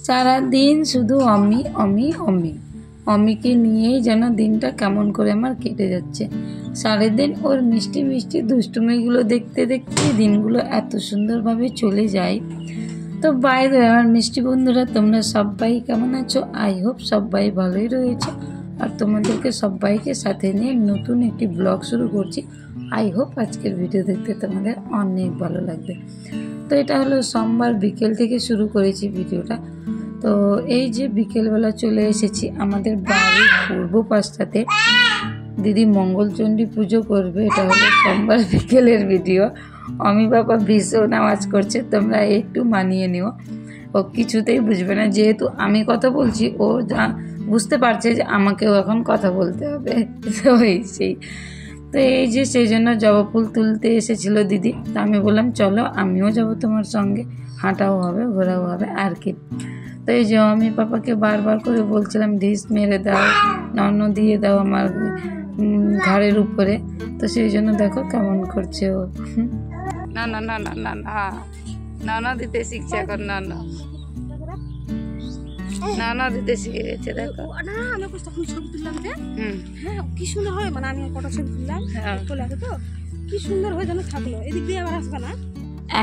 সারাদিন শুধু অমি অমি অমি অমিকে নিয়েই যেন দিনটা কেমন করে আমার কেটে যাচ্ছে। সারাদিন ওর মিষ্টি মিষ্টি দুষ্টুমিগুলো দেখতে দেখতে দিনগুলো এত সুন্দরভাবে চলে যায়। তো বাইরে আমার মিষ্টি বন্ধুরা, তোমরা সবাই কেমন আছো? আই হোপ সবাই ভালোই রয়েছে। আর তোমাদেরকে সবাইকে সাথে নিয়ে নতুন একটি ব্লগ শুরু করছি। আই হোপ আজকের ভিডিও দেখতে তোমাদের অনেক ভালো লাগবে। তো এটা হলো সোমবার বিকেল থেকে শুরু করেছি ভিডিওটা। তো এই যে বিকেলবেলা চলে এসেছি আমাদের বাড়ির পূর্ব পাশটাতে। দিদি মঙ্গলচণ্ডী পুজো করবে, এটা হলো সোমবার বিকেলের ভিডিও। অমি বাবা ভীষণ আওয়াজ করছে, তোমরা একটু মানিয়ে নিও। ও কিছুতেই বুঝবে না, যেহেতু আমি কথা বলছি ও বুঝতে পারছে যে আমাকেও এখন কথা বলতে হবে। তো সেই তো এই যে সেই জন্য জবা ফুল তুলতে এসেছিল দিদি। তা আমি বললাম চলো আমিও যাব তোমার সঙ্গে, হাঁটাও হবে ঘোরাও হবে আর কি। তো এই যে আমি পাপাকে বারবার করে বলছিলাম ঢিস মেরে দাও, নন্ন দিয়ে দাও আমার ঘাড়ের উপরে। তো সেই জন্য দেখো কেমন করছে ও। না না না না না না না না দিতে শিখছে এখন। না না না না দিতে শিখে গেছে দেখো। না আমি তখন ছবি তুললাম যে হ্যাঁ কি সুন্দর হয়, মানে আমি কটা ছবি তুললাম চলে আসে তো কি সুন্দর হয়ে যেন থাকলো। এদিক দিয়ে আবার আসবে না।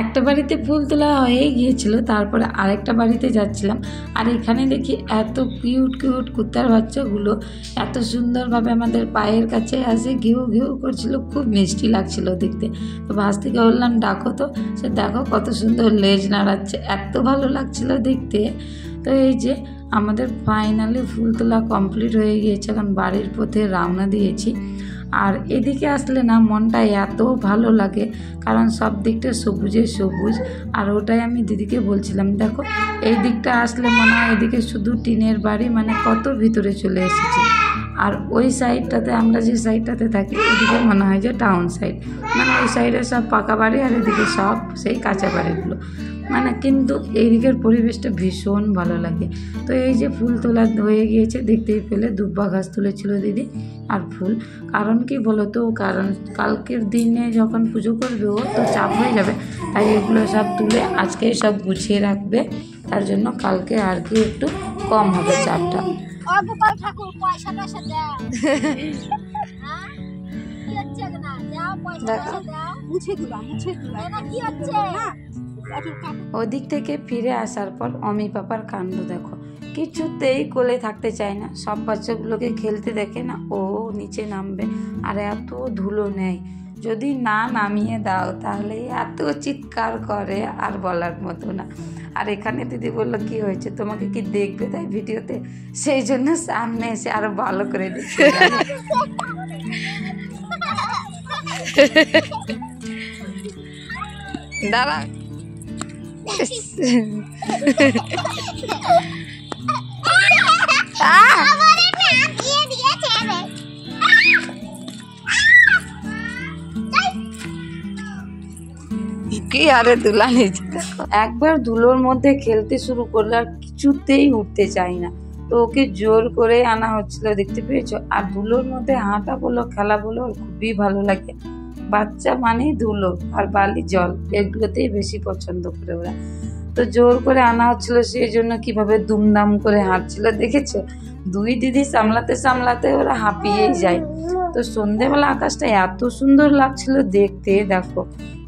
একটা বাড়িতে ফুল তোলা হয়ে গিয়েছিল, তারপরে আরেকটা বাড়িতে যাচ্ছিলাম। আর এখানে দেখি এত কিউট কিউট কুত্তার বাচ্চাগুলো এত সুন্দরভাবে আমাদের পায়ের কাছে আসে ঘেউ ঘেউ করছিল, খুব মিষ্টি লাগছিল দেখতে। তো ভাস্তিকে বললাম ডাকো তো, সে দেখো কত সুন্দর লেজ নাড়াচ্ছে, এত ভালো লাগছিল দেখতে। তো এই যে আমাদের ফাইনালি ফুল তোলা কমপ্লিট হয়ে গিয়েছে, এখন বাড়ির পথে রওনা দিয়েছি। আর এদিকে আসলে না মনটা এত ভালো লাগে, কারণ সব দিকটা সবুজে সবুজ। আর ওটাই আমি দিদিকে বলছিলাম, দেখো এই দিকটা আসলে মনে হয় এদিকে শুধু টিনের বাড়ি, মানে কত ভিতরে চলে এসেছি। আর ওই সাইডটাতে আমরা যে সাইডটাতে থাকি ওদিকে মনে হয় যে টাউন সাইড, মানে ওই সাইডে সব পাকা বাড়ি আর এদিকে সব সেই কাঁচা বাড়িগুলো, মানে কিন্তু এই দিকের পরিবেশটা ভীষণ ভালো লাগে। তো এই যে ফুল তোলা হয়ে গিয়েছে, দেখতেই পেলে দুব্বা ঘাস তুলেছিল দিদি আর ফুল। কারণ কি বলো তো, কারণ কালকের দিনে যখন পুজো করবে ও তো চাপ হয়ে যাবে, তাই এগুলো সব তুলে আজকে সব গুছিয়ে রাখবে, তার জন্য কালকে আর কি একটু কম হবে চাপটা। ওদিক থেকে ফিরে আসার পর অমি পাপার কাণ্ড দেখো, কিছুতেই কোলে থাকতে চায় না। সব বাচ্চাগুলোকে খেলতে দেখে না ও নিচে নামবে, আর এত ধুলো নেয়, যদি না নামিয়ে দাও তাহলে এত চিৎকার করে আর বলার মতো না। আর এখানে দিদি বললো কি হয়েছে, তোমাকে কি দেখবে তাই ভিডিওতে, সেই জন্য সামনে এসে আরো ভালো করে দেখতে দাঁড়া। কি আরে দুলা নিচে একবার ধুলোর মধ্যে খেলতে শুরু করলো আর কিছুতেই উঠতে চাই না। তো ওকে জোর করে আনা হচ্ছিল, দেখতে পেয়েছো। আর ধুলোর মধ্যে হাঁটা বলো খেলা বলো ওর খুবই ভালো লাগে। বাচ্চা মানেই ধুলো আর বালি জল, এগুলোতেই বেশি পছন্দ করে ওরা। তো জোর করে আনা হচ্ছিল, সেই জন্য কিভাবে দুমদাম করে হাঁটছিল দেখেছো। দুই দিদি সামলাতে সামলাতে ওরা হাঁপিয়েই যায়। তো সন্ধেবেলা আকাশটা এত সুন্দর লাগছিল দেখতে দেখো।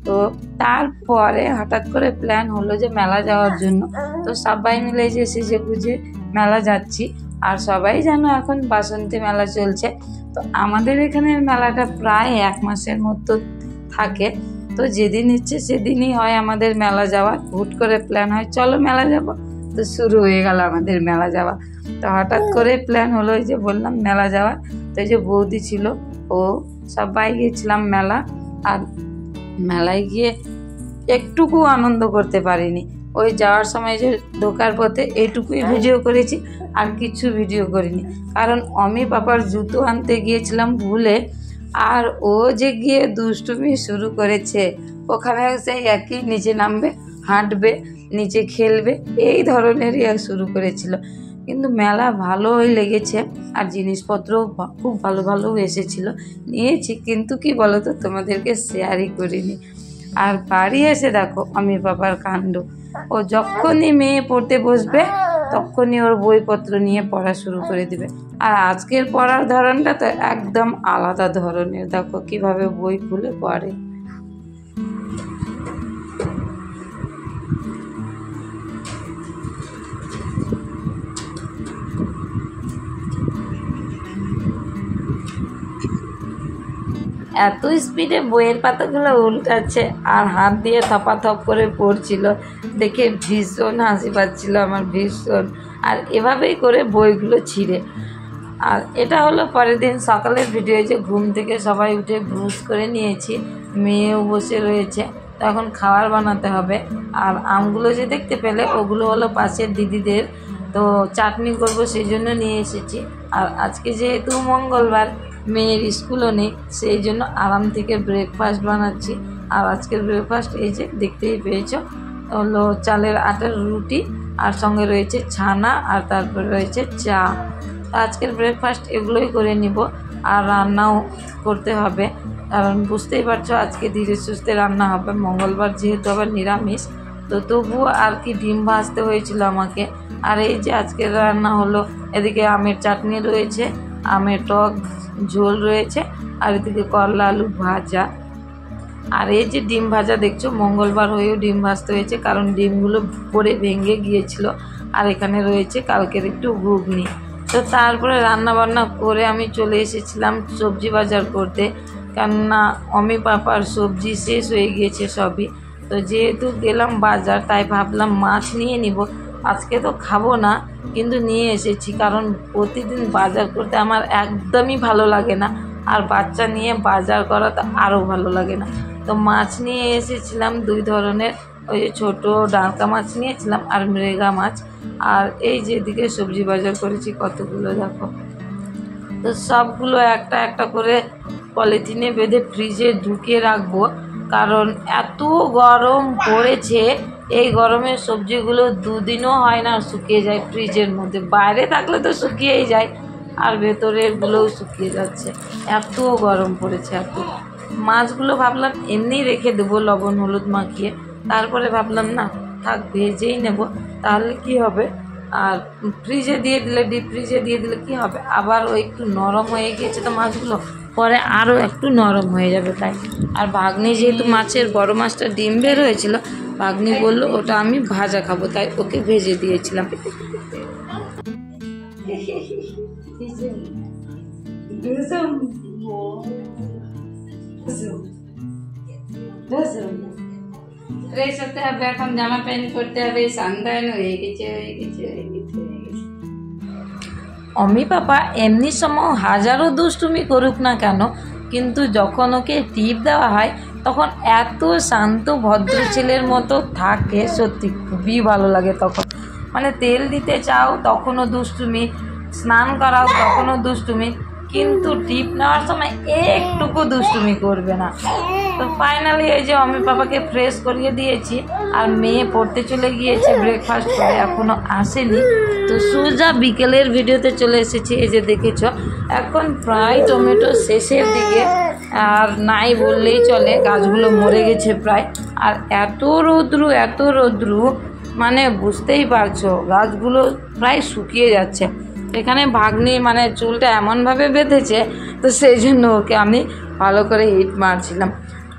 তো তারপরে হঠাৎ করে প্ল্যান হলো যে মেলা যাওয়ার জন্য। তো সবাই মিলে যে সেজে গুজে মেলা যাচ্ছি। আর সবাই জানো এখন বাসন্তী মেলা চলছে। তো আমাদের এখানের মেলাটা প্রায় 1 মাসের মতো থাকে। তো যেদিন ইচ্ছে সেদিনই হয় আমাদের মেলা যাওয়া। হুট করে প্ল্যান হয় চলো মেলা যাব, তো শুরু হয়ে গেল আমাদের মেলা যাওয়া। তো হঠাৎ করে প্ল্যান হলো, এই যে বললাম মেলা যাওয়া। তো এই যে বৌদি ছিল, ও সবাই গিয়েছিলাম মেলা। আর মেলায় গিয়ে একটুকু আনন্দ করতে পারিনি। ওই যাওয়ার সময় যে ঢোকার পথে এইটুকুই ভিডিও করেছি, আর কিছু ভিডিও করিনি। কারণ অমি পাপার জুতো আনতে গিয়েছিলাম ভুলে, আর ও যে গিয়ে দুষ্টুমি শুরু করেছে। ওখানে সেই একই নিচে নামবে, হাঁটবে, নিচে খেলবে, এই ধরনেরই শুরু করেছিল। কিন্তু মেলা ভালোই লেগেছে, আর জিনিসপত্রও খুব ভালো ভালো এসেছিল, নিয়েছি। কিন্তু কি বলতো, তোমাদেরকে শেয়ারই করিনি। আর বাড়ি এসে দেখো অমির বাবার কাণ্ড, ও যখনই মেয়ে পড়তে বসবে তখনই ওর বইপত্র নিয়ে পড়া শুরু করে দিবে। আর আজকের পড়ার ধরনটা তো একদম আলাদা ধরনের, দেখো কিভাবে বই খুলে পড়ে। এত স্পিডে বইয়ের পাতাগুলো উল্টাচ্ছে আর হাত দিয়ে থপাথপ করে পড়ছিল, দেখে ভীষণ হাসি পাচ্ছিল আমার, ভীষণ। আর এভাবেই করে বইগুলো ছিঁড়ে। আর এটা হলো পরের দিন সকালের ভিডিও, যে ঘুম থেকে সবাই উঠে ব্রুশ করে নিয়েছি, মেয়েও বসে রয়েছে, তখন খাবার বানাতে হবে। আর আমগুলো যে দেখতে পেলে ওগুলো হলো পাশের দিদিদের, তো চাটনি করব সেই জন্য নিয়ে এসেছি। আর আজকে যেহেতু মঙ্গলবার, মেয়ের স্কুলও নেই, সেই জন্য আরাম থেকে ব্রেকফাস্ট বানাচ্ছি। আর আজকের ব্রেকফাস্ট এই যে দেখতেই পেয়েছো, হলো চালের আটার রুটি, আর সঙ্গে রয়েছে ছানা, আর তারপরে রয়েছে চা। আজকের ব্রেকফাস্ট এগুলোই করে নিব। আর রান্নাও করতে হবে, কারণ বুঝতেই পারছো আজকে ধীরে সুস্থে রান্না হবে, মঙ্গলবার যেহেতু আবার নিরামিষ। তো তবুও আর কি ডিম ভাজতে হয়েছিল আমাকে। আর এই যে আজকের রান্না হলো, এদিকে আমের চাটনি রয়েছে, আমের টক ঝোল রয়েছে, আর এদিকে করলা আলু ভাজা। আর এই যে ডিম ভাজা দেখছো, মঙ্গলবার হয়েও ডিম ভাজতে হয়েছে, কারণ ডিমগুলো পরে ভেঙে গিয়েছিল। আর এখানে রয়েছে কালকের একটু ঘুগনি। তো তারপরে রান্না বান্না করে আমি চলে এসেছিলাম সবজি বাজার করতে, কেননা অমি পাপার সবজি শেষ হয়ে গিয়েছে সবই। তো যেহেতু গেলাম বাজার, তাই ভাবলাম মাছ নিয়ে নিব। আজকে তো খাবো না, কিন্তু নিয়ে এসেছি, কারণ প্রতিদিন বাজার করতে আমার একদমই ভালো লাগে না, আর বাচ্চা নিয়ে বাজার করা তো আরও ভালো লাগে না। তো মাছ নিয়ে এসেছিলাম দুই ধরনের, ওই যে ছোটো ডাঁকা মাছ নিয়েছিলাম আর মৃগা মাছ। আর এই যে এদিকে সবজি বাজার করেছি কতগুলো দেখো। তো সবগুলো একটা একটা করে পলিথিনে বেঁধে ফ্রিজে ঢুকিয়ে রাখবো, কারণ এত গরম পড়েছে, এই গরমে সবজিগুলো দুদিনও হয় না শুকিয়ে যায় ফ্রিজের মধ্যে। বাইরে থাকলে তো শুকিয়েই যায়, আর ভেতরেরগুলোও শুকিয়ে যাচ্ছে, এত গরম পড়েছে। এত মাছগুলো ভাবলাম এমনি রেখে দেবো লবণ হলুদ মাখিয়ে, তারপরে ভাবলাম না থাক ভেজেই নেব, তাহলে কি হবে। আর ফ্রিজে দিয়ে দিলে, ডিপ ফ্রিজে দিয়ে দিলে কি হবে, আবার ওই একটু নরম হয়ে গিয়েছে তো মাছগুলো, পরে আরও একটু নরম হয়ে যাবে তাই। আর ভাগ্নি যেহেতু মাছের বড় মাছটা ডিম বের হয়েছিল, ভাগ্নি বললো ওটা আমি ভাজা খাবো, তাই ওকে ভেজে দিয়েছিলাম। ফ্রেশ হতে হবে, এখন জামা প্যান্ট করতে হবে, সন্ধ্যায়ন হয়ে গেছে। অমি পাপা এমনি সময় হাজারো দুষ্টুমি করুক না কেন, কিন্তু যখন ওকে টিপ দেওয়া হয় তখন এত শান্ত ভদ্র ছেলের মতো থাকে, সত্যি খুবই ভালো লাগে তখন। মানে তেল দিতে চাও তখনও দুষ্টুমি, স্নান করাও তখনও দুষ্টুমি, কিন্তু টিপ নেওয়ার সময় একটুকু দুষ্টুমি করবে না। তো ফাইনালি এই যে অমি পাপাকে ফ্রেশ করিয়ে দিয়েছি, আর মেয়ে পড়তে চলে গিয়েছে ব্রেকফাস্ট করে, এখনও আসেনি। তো সোজা বিকেলের ভিডিওতে চলে এসেছি। এই যে দেখেছ, এখন প্রায় টমেটো শেষের দিকে, আর নাই বললেই চলে, গাছগুলো মরে গেছে প্রায়। আর এত রৌদ্রু, মানে বুঝতেই পারছো গাছগুলো প্রায় শুকিয়ে যাচ্ছে। এখানে ভাগ্নি মানে চুলটা এমনভাবে বেঁধেছে, তো সেই জন্য ওকে আমি ভালো করে হিট মারছিলাম।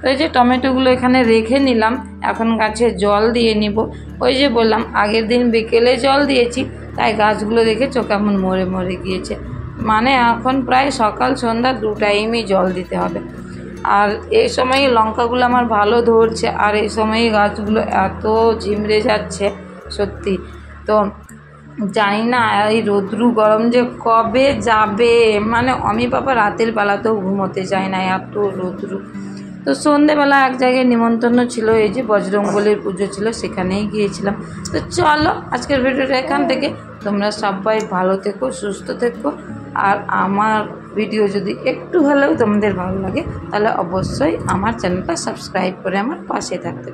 তো এই যে টমেটোগুলো এখানে রেখে নিলাম, এখন গাছে জল দিয়ে নিব। ওই যে বললাম আগের দিন বিকেলে জল দিয়েছি, তাই গাছগুলো দেখেছো কেমন মরে মরে গিয়েছে। মানে এখন প্রায় সকাল সন্ধ্যা 2 টাইমই জল দিতে হবে। আর এই সময় লঙ্কাগুলো আমার ভালো ধরছে, আর এই সময় গাছগুলো এত ঝিমড়ে যাচ্ছে সত্যি। তো জানি না এই রৌদ্রু গরম যে কবে যাবে, মানে অমি পাপা রাতের বেলাতেও ঘুমোতে যায় না, এত রৌদ্রু। তো সন্ধেবেলা এক জায়গায় নিমন্ত্রণ ছিল, এই যে বজরংবলীর পুজো ছিল, সেখানেই গিয়েছিলাম। তো চলো আজকের ভিডিওটা এখান থেকে, তোমরা সবাই ভালো থেকো, সুস্থ থেকো। আর আমার ভিডিও যদি একটু হলেও তোমাদের ভালো লাগে, তাহলে অবশ্যই আমার চ্যানেলটা সাবস্ক্রাইব করে আমার পাশে থাকতে।